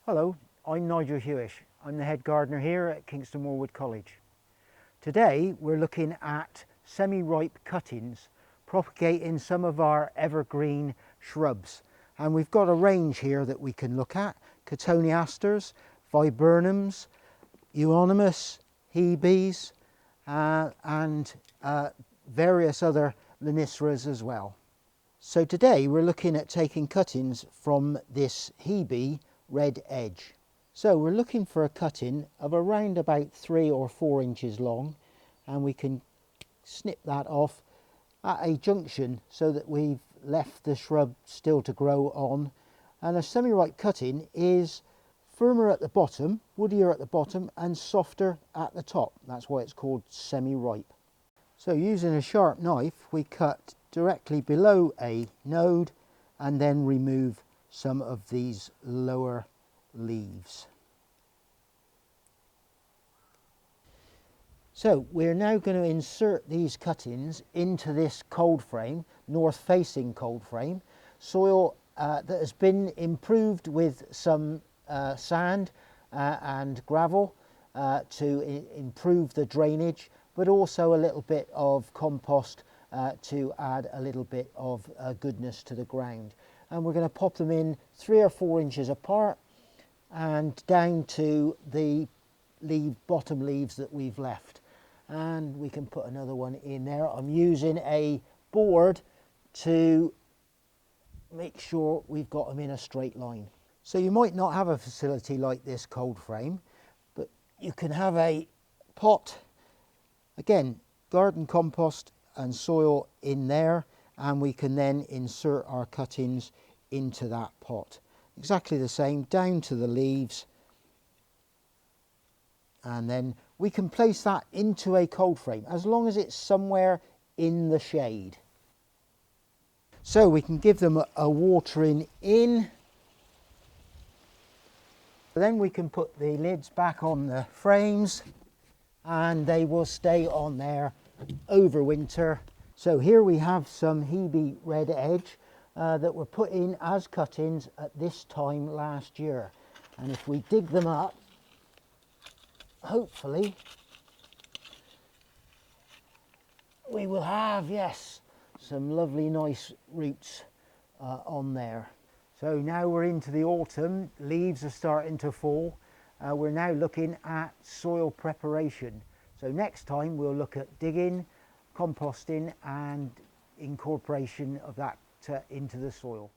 Hello, I'm Nigel Hewish. I'm the head gardener here at Kingston Maurward College. Today we're looking at semi-ripe cuttings propagating some of our evergreen shrubs, and we've got a range here that we can look at: cotoneasters, viburnums, euonymus, hebes, and various other laniceras as well. So today we're looking at taking cuttings from this hebe red edge. So we're looking for a cutting of around about 3 or 4 inches long, and we can snip that off at a junction so that we've left the shrub still to grow on. And a semi-ripe cutting is firmer at the bottom, woodier at the bottom, and softer at the top. That's why it's called semi-ripe. So using a sharp knife, we cut directly below a node and then remove some of these lower leaves. So we're now going to insert these cuttings into this cold frame, north facing cold frame, soil that has been improved with some sand and gravel to improve the drainage, but also a little bit of compost to add a little bit of goodness to the ground. And we're going to pop them in 3 or 4 inches apart and down to the bottom leaves that we've left. And we can put another one in there. I'm using a board to make sure we've got them in a straight line. So you might not have a facility like this cold frame, but you can have a pot, again, garden compost and soil in there, and we can then insert our cuttings into that pot. Exactly the same, down to the leaves, and then we can place that into a cold frame as long as it's somewhere in the shade. So we can give them a watering in. Then we can put the lids back on the frames and they will stay on there over winter. So here we have some hebe red edge that were put in as cuttings at this time last year. And if we dig them up, hopefully we will have, yes, some lovely nice roots on there. So now we're into the autumn, leaves are starting to fall. We're now looking at soil preparation. So next time we'll look at digging, composting and incorporation of that into the soil.